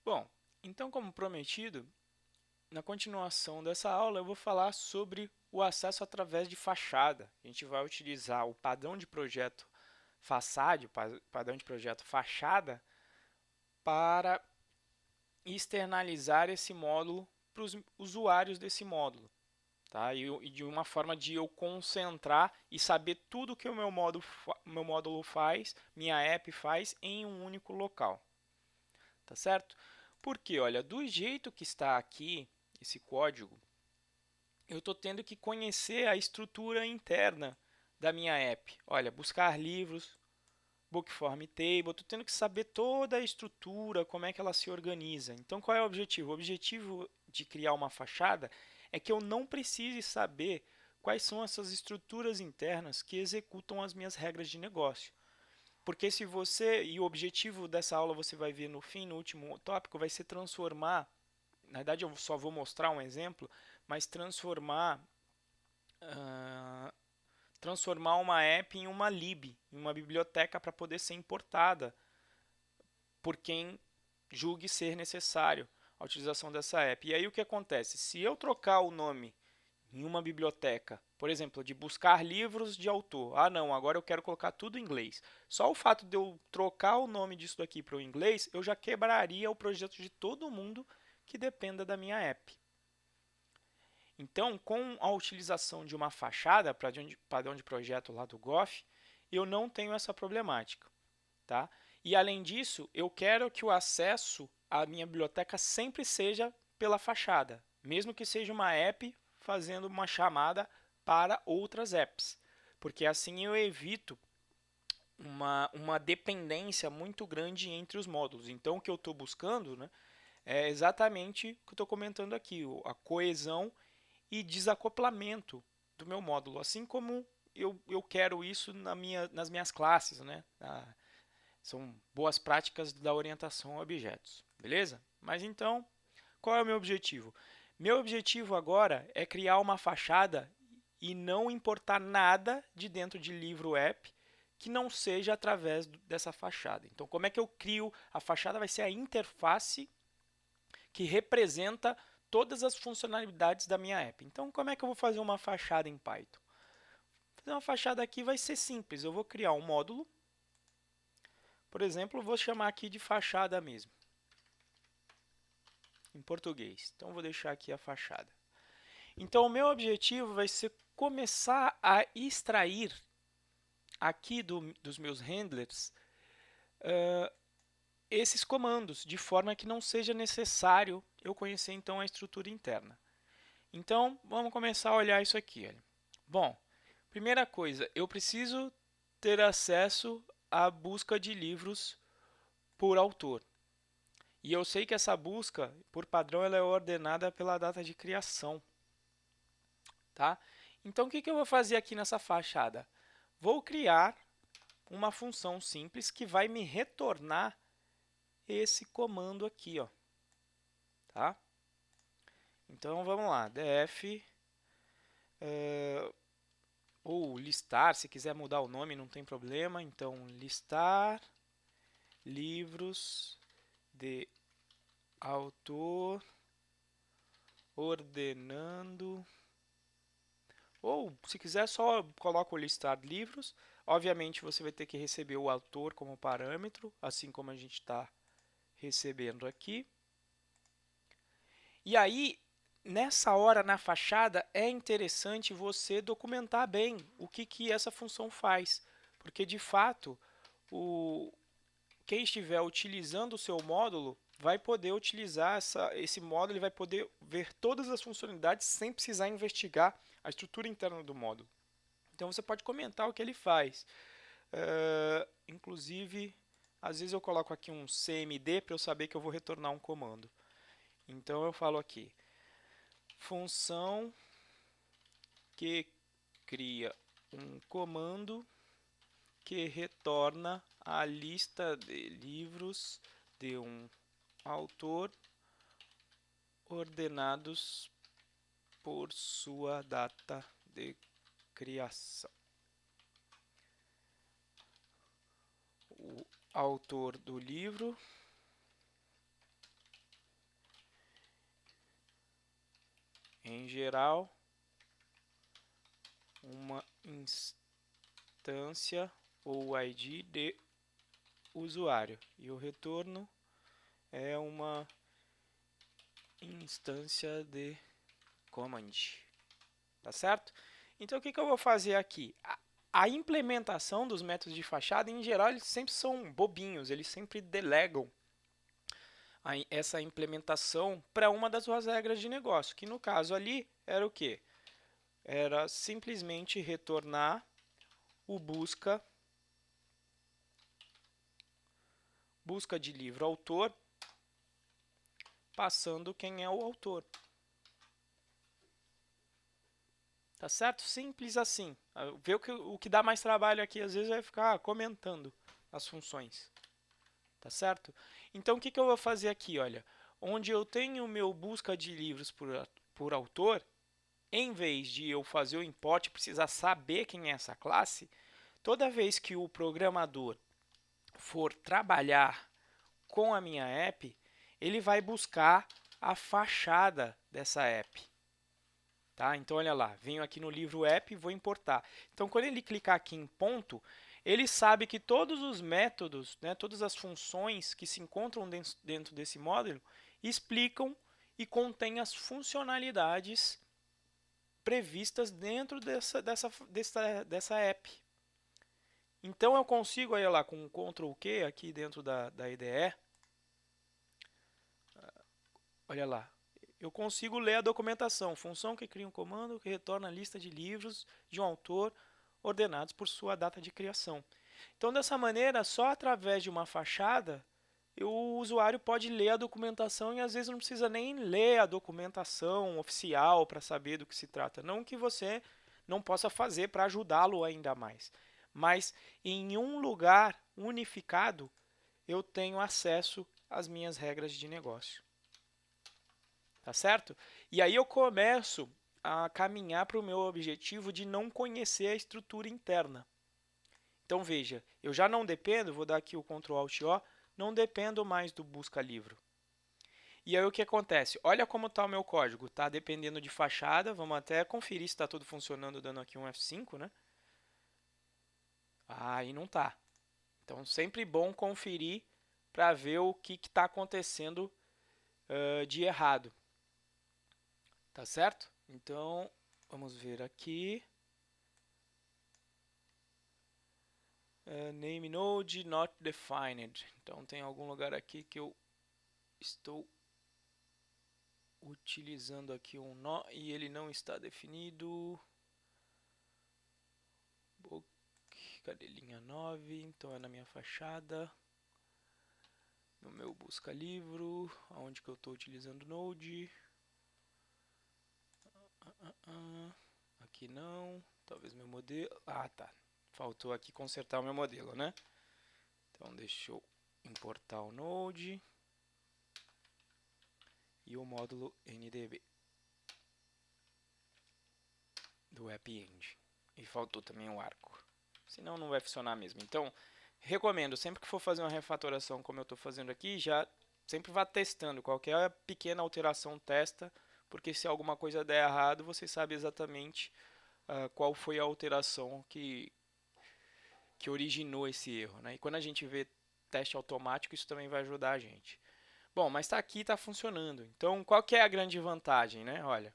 Bom, então, como prometido, na continuação dessa aula eu vou falar sobre o acesso através de fachada. A gente vai utilizar o padrão de projeto Façade, o padrão de projeto Fachada, para externalizar esse módulo para os usuários desse módulo. Tá? E de uma forma de eu concentrar e saber tudo que o meu módulo faz, minha app faz, em um único local. Tá certo? Porque, olha, do jeito que está aqui esse código, eu estou tendo que conhecer a estrutura interna da minha app. Olha, buscar livros, Bookform Table, estou tendo que saber toda a estrutura, como é que ela se organiza. Então, qual é o objetivo? O objetivo de criar uma fachada é que eu não precise saber quais são essas estruturas internas que executam as minhas regras de negócio. Porque se você, e o objetivo dessa aula você vai ver no fim, no último tópico, vai ser transformar, na verdade eu só vou mostrar um exemplo, mas uh, transformar uma app em uma lib, em uma biblioteca para poder ser importada por quem julgue ser necessário a utilização dessa app. E aí o que acontece? Se eu trocar o nome em uma biblioteca, por exemplo, de buscar livros de autor. Ah, não, agora eu quero colocar tudo em inglês. Só o fato de eu trocar o nome disso daqui para o inglês, eu já quebraria o projeto de todo mundo que dependa da minha app. Então, com a utilização de uma fachada, padrão de projeto lá do Goff, eu não tenho essa problemática. Tá? E além disso, eu quero que o acesso à minha biblioteca sempre seja pela fachada, mesmo que seja uma app fazendo uma chamada para outras apps, porque assim eu evito uma dependência muito grande entre os módulos. Então, o que eu estou buscando, né, é exatamente o que eu estou comentando aqui, a coesão e desacoplamento do meu módulo, assim como eu quero isso nas minhas classes, né? São boas práticas da orientação a objetos, beleza? Mas então, qual é o meu objetivo? Meu objetivo agora é criar uma fachada e não importar nada de dentro de livro app que não seja através dessa fachada. Então, como é que eu crio? A fachada vai ser a interface que representa todas as funcionalidades da minha app. Então, como é que eu vou fazer uma fachada em Python? Fazer uma fachada aqui vai ser simples. Eu vou criar um módulo. Por exemplo, vou chamar aqui de fachada mesmo, em português. Então, vou deixar aqui a fachada. Então, o meu objetivo vai ser começar a extrair aqui dos meus handlers esses comandos, de forma que não seja necessário eu conhecer então a estrutura interna. Então, vamos começar a olhar isso aqui. Olha. Bom, primeira coisa, eu preciso ter acesso à busca de livros por autor. E eu sei que essa busca, por padrão, ela é ordenada pela data de criação. Tá? Então, o que eu vou fazer aqui nessa fachada? Vou criar uma função simples que vai me retornar esse comando aqui. Ó. Tá? Então, vamos lá. df ou listar, se quiser mudar o nome, não tem problema. Então, listar livros de autor ordenando. Ou, se quiser, só coloca o listar livros. Obviamente, você vai ter que receber o autor como parâmetro, assim como a gente está recebendo aqui. E aí, nessa hora, na fachada, é interessante você documentar bem o que essa função faz. Porque, de fato, quem estiver utilizando o seu módulo vai poder utilizar esse módulo e vai poder ver todas as funcionalidades sem precisar investigar a estrutura interna do módulo. Então você pode comentar o que ele faz. Inclusive, às vezes eu coloco aqui um cmd para eu saber que eu vou retornar um comando. Então eu falo aqui, função que cria um comando que retorna a lista de livros de um autor ordenados por sua data de criação. O autor do livro em geral, uma instância ou ID de usuário. E o retorno é uma instância de command. Tá certo? Então, o que eu vou fazer aqui? A implementação dos métodos de fachada, em geral, eles sempre são bobinhos, eles sempre delegam essa implementação para uma das suas regras de negócio, que no caso ali era o quê? Era simplesmente retornar o busca de livro autor, passando quem é o autor. Tá certo? Simples assim. Vê o que dá mais trabalho aqui, às vezes, é ficar comentando as funções. Tá certo? Então, o que eu vou fazer aqui? Olha, onde eu tenho o meu busca de livros por autor, em vez de eu fazer o import e precisar saber quem é essa classe, toda vez que o programador for trabalhar com a minha app, ele vai buscar a fachada dessa app. Tá? Então, olha lá, venho aqui no livro app e vou importar. Então, quando ele clicar aqui em ponto, ele sabe que todos os métodos, né, todas as funções que se encontram dentro desse módulo explicam e contêm as funcionalidades previstas dentro dessa app. Então, eu consigo, olha lá, com Ctrl Q aqui dentro da IDE, olha lá, eu consigo ler a documentação, função que cria um comando que retorna a lista de livros de um autor ordenados por sua data de criação. Então, dessa maneira, só através de uma fachada, o usuário pode ler a documentação e às vezes não precisa nem ler a documentação oficial para saber do que se trata. Não que você não possa fazer para ajudá-lo ainda mais. Mas em um lugar unificado, eu tenho acesso às minhas regras de negócio. Tá certo? E aí eu começo a caminhar para o meu objetivo de não conhecer a estrutura interna. Então veja, eu já não dependo, vou dar aqui o Ctrl Alt O, não dependo mais do busca livro. E aí o que acontece? Olha como está o meu código, está dependendo de fachada, vamos até conferir se está tudo funcionando, dando aqui um F5, né? Aí não está. Então sempre bom conferir para ver o que está acontecendo de errado. Tá certo? Então, vamos ver aqui. Name node not defined. Então, tem algum lugar aqui que eu estou utilizando aqui um nó e ele não está definido. Cadê linha 9? Então, é na minha fachada. No meu busca livro. Onde que eu estou utilizando node? Aqui não. Talvez meu modelo. Ah, tá. Faltou aqui consertar o meu modelo, né? Então, deixa eu importar o node e o módulo NDB do App Engine. E faltou também o arco. Senão não vai funcionar mesmo. Então, recomendo, sempre que for fazer uma refatoração como eu estou fazendo aqui, já sempre vá testando. Qualquer pequena alteração testa, porque se alguma coisa der errado, você sabe exatamente qual foi a alteração que originou esse erro. Né? E quando a gente vê teste automático, isso também vai ajudar a gente. Bom, mas está aqui, está funcionando. Então, qual que é a grande vantagem? Né? Olha,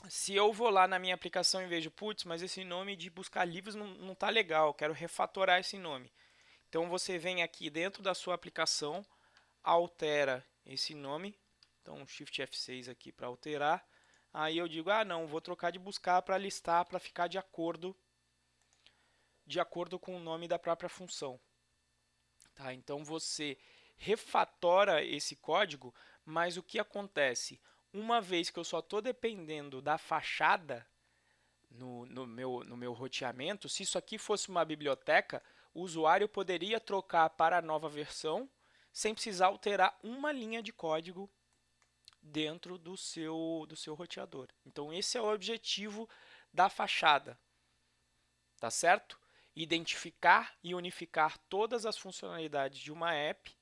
se eu vou lá na minha aplicação e vejo, putz, mas esse nome de buscar livros não está legal, quero refatorar esse nome. Então, você vem aqui dentro da sua aplicação, altera esse nome. Então, Shift F6 aqui para alterar. Aí eu digo, não, vou trocar de buscar para listar, para ficar de acordo com o nome da própria função. Tá? Então, você refatora esse código, mas o que acontece? Uma vez que eu só estou dependendo da fachada no meu roteamento, se isso aqui fosse uma biblioteca, o usuário poderia trocar para a nova versão sem precisar alterar uma linha de código dentro do seu roteador. Então, esse é o objetivo da fachada. Tá certo? Identificar e unificar todas as funcionalidades de uma app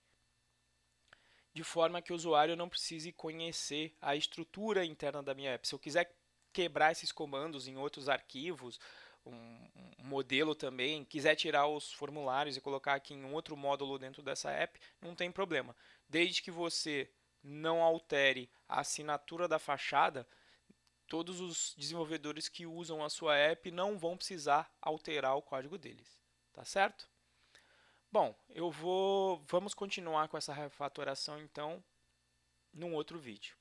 de forma que o usuário não precise conhecer a estrutura interna da minha app. Se eu quiser quebrar esses comandos em outros arquivos, um modelo também, quiser tirar os formulários e colocar aqui em outro módulo dentro dessa app, não tem problema. Desde que você não altere a assinatura da fachada, todos os desenvolvedores que usam a sua app não vão precisar alterar o código deles, tá certo? Bom, vamos continuar com essa refatoração então num outro vídeo.